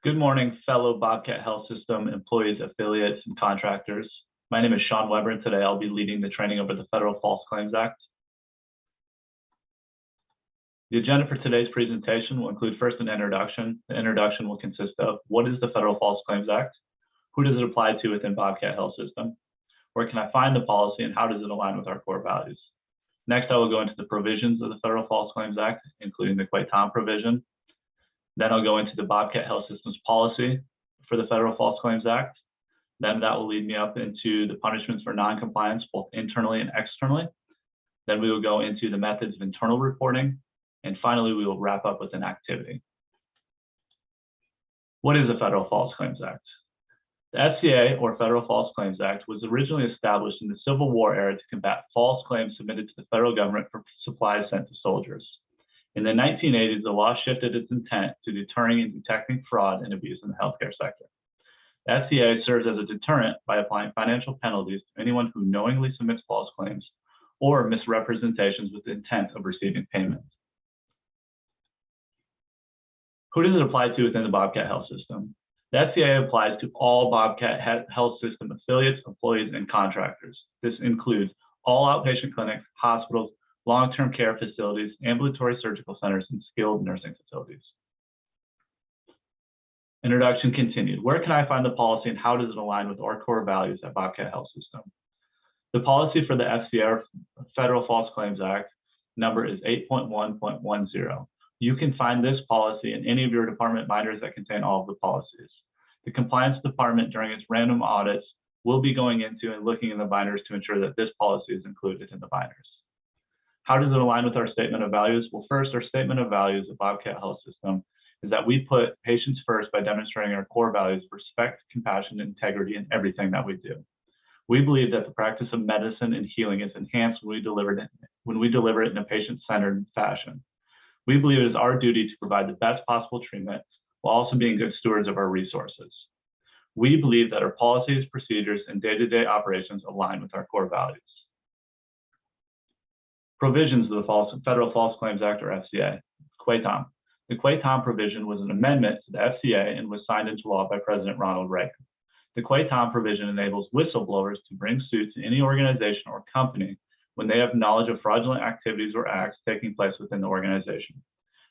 Good morning, fellow Bobcat Health System employees, affiliates, and contractors. My name is Sean Weber, and today I'll be leading the training over the Federal False Claims Act. The agenda for today's presentation will include first an introduction. The introduction will consist of what is the Federal False Claims Act? Who does it apply to within Bobcat Health System? Where can I find the policy and how does it align with our core values? Next, I will go into the provisions of the Federal False Claims Act, including the Qui-Tam provision. Then I'll go into the Bobcat Health System's policy for the Federal False Claims Act. Then that will lead me up into the punishments for non-compliance, both internally and externally. Then we will go into the methods of internal reporting. And finally, we will wrap up with an activity. What is the Federal False Claims Act? The FCA, or Federal False Claims Act, was originally established in the Civil War era to combat false claims submitted to the federal government for supplies sent to soldiers. In the 1980s, the law shifted its intent to deterring and detecting fraud and abuse in the healthcare sector. The FCA serves as a deterrent by applying financial penalties to anyone who knowingly submits false claims or misrepresentations with the intent of receiving payment. Who does it apply to within the Bobcat Health System? The FCA applies to all Bobcat Health System affiliates, employees, and contractors. This includes all outpatient clinics, hospitals, long-term care facilities, ambulatory surgical centers, and skilled nursing facilities. Introduction continued. Where can I find the policy and how does it align with our core values at Bobcat Health System? The policy for the FCA, Federal False Claims Act, number is 8.1.10. You can find this policy in any of your department binders that contain all of the policies. The compliance department, during its random audits, will be going into and looking in the binders to ensure that this policy is included in the binders. How does it align with our statement of values? Well, first, our statement of values of Bobcat Health System is that we put patients first by demonstrating our core values of respect, compassion, and integrity in everything that we do. We believe that the practice of medicine and healing is enhanced when we deliver it in a patient-centered fashion. We believe it is our duty to provide the best possible treatment while also being good stewards of our resources. We believe that our policies, procedures, and day-to-day operations align with our core values. Provisions of the Federal False Claims Act, or FCA. Qui-Tam. The Qui-Tam provision was an amendment to the FCA and was signed into law by President Ronald Reagan. The Qui-Tam provision enables whistleblowers to bring suit to any organization or company when they have knowledge of fraudulent activities or acts taking place within the organization.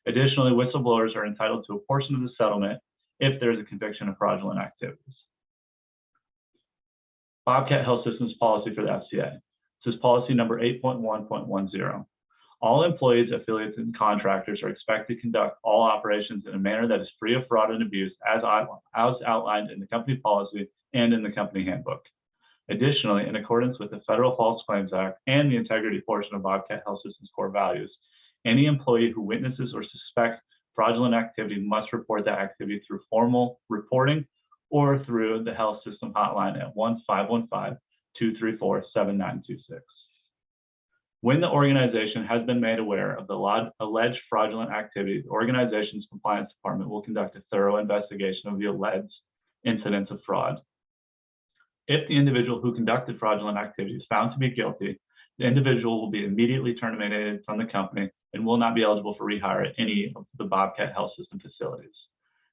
Additionally, whistleblowers are entitled to a portion of the settlement if there is a conviction of fraudulent activities. Bobcat Health System's policy for the FCA. This is policy number 8.1.10. All employees, affiliates, and contractors are expected to conduct all operations in a manner that is free of fraud and abuse as outlined in the company policy and in the company handbook. Additionally, in accordance with the Federal False Claims Act and the integrity portion of Bobcat Health System's core values, any employee who witnesses or suspects fraudulent activity must report that activity through formal reporting or through the health system hotline at 1-515-234-7926. When the organization has been made aware of the alleged fraudulent activity, the organization's compliance department will conduct a thorough investigation of the alleged incidents of fraud. If the individual who conducted fraudulent activity is found to be guilty, the individual will be immediately terminated from the company and will not be eligible for rehire at any of the Bobcat Health System facilities.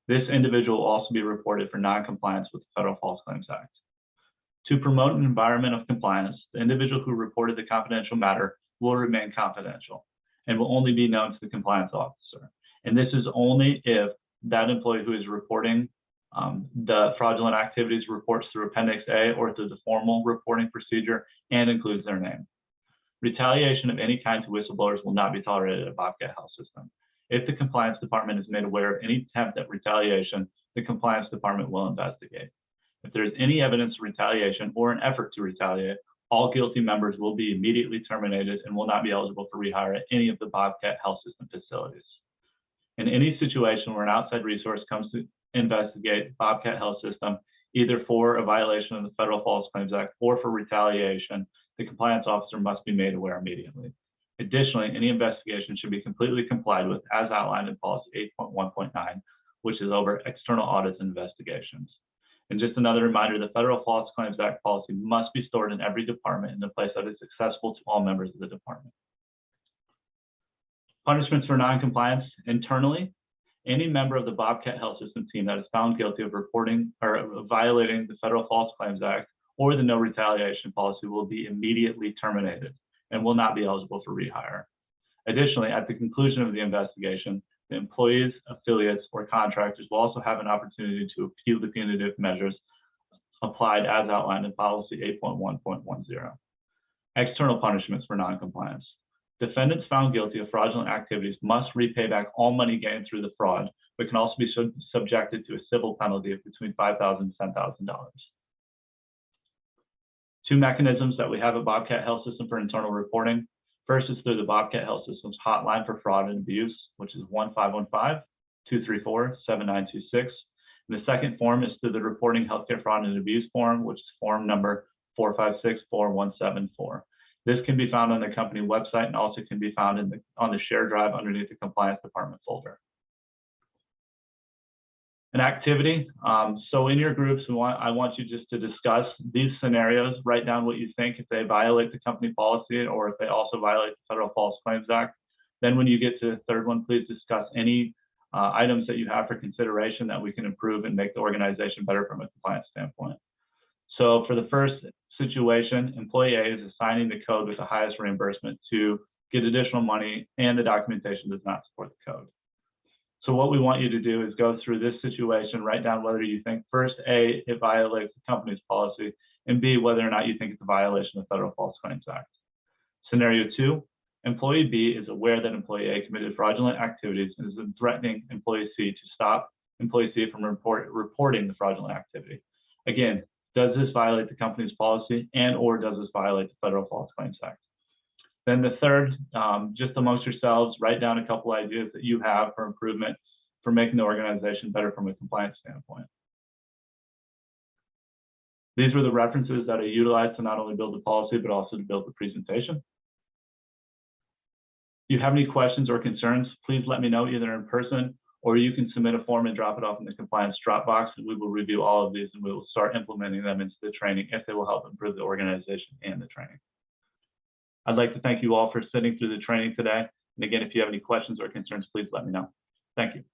This individual will also be reported for non-compliance with the Federal False Claims Act. To promote an environment of compliance, the individual who reported the confidential matter will remain confidential and will only be known to the compliance officer. And this is only if that employee who is reporting the fraudulent activities reports through Appendix A or through the formal reporting procedure and includes their name. Retaliation of any kind to whistleblowers will not be tolerated at Bobcat Health System. If the compliance department is made aware of any attempt at retaliation, the compliance department will investigate. If there is any evidence of retaliation or an effort to retaliate, all guilty members will be immediately terminated and will not be eligible for rehire at any of the Bobcat Health System facilities. In any situation where an outside resource comes to investigate Bobcat Health System, either for a violation of the Federal False Claims Act or for retaliation, the compliance officer must be made aware immediately. Additionally, any investigation should be completely complied with as outlined in policy 8.1.9, which is over external audits and investigations. And just another reminder, the Federal False Claims Act policy must be stored in every department in a place that is accessible to all members of the department. Punishments for non-compliance internally. Any member of the Bobcat Health System team that is found guilty of reporting or violating the Federal False Claims Act or the no retaliation policy will be immediately terminated and will not be eligible for rehire. Additionally, at the conclusion of the investigation, the employees, affiliates, or contractors will also have an opportunity to appeal the punitive measures applied as outlined in policy 8.1.10. External punishments for noncompliance. Defendants found guilty of fraudulent activities must repay back all money gained through the fraud, but can also be subjected to a civil penalty of between $5,000 and $10,000. Two mechanisms that we have at Bobcat Health System for internal reporting. First is through the Bobcat Health System's hotline for fraud and abuse, which is 1-515-234-7926. And the second form is through the Reporting Healthcare Fraud and Abuse form, which is form number 4564174. This can be found on the company website and also can be found on the shared drive underneath the compliance department folder. An activity. So in your groups, I want you just to discuss these scenarios, write down what you think if they violate the company policy or if they also violate the Federal False Claims Act. Then when you get to the third one, please discuss any items that you have for consideration that we can improve and make the organization better from a compliance standpoint. So for the first situation, employee A is assigning the code with the highest reimbursement to get additional money and the documentation does not support the code. So what we want you to do is go through this situation, write down whether you think first, A, it violates the company's policy, and B, whether or not you think it's a violation of the Federal False Claims Act. Scenario 2, employee B is aware that employee A committed fraudulent activities and is threatening employee C to stop employee C from reporting the fraudulent activity. Again, does this violate the company's policy and or does this violate the Federal False Claims Act? Then the third, just amongst yourselves, write down a couple ideas that you have for improvement for making the organization better from a compliance standpoint. These were the references that I utilized to not only build the policy, but also to build the presentation. If you have any questions or concerns, please let me know either in person or you can submit a form and drop it off in the compliance Dropbox, and we will review all of these and we will start implementing them into the training if they will help improve the organization and the training. I'd like to thank you all for sitting through the training today. And again, if you have any questions or concerns, please let me know. Thank you.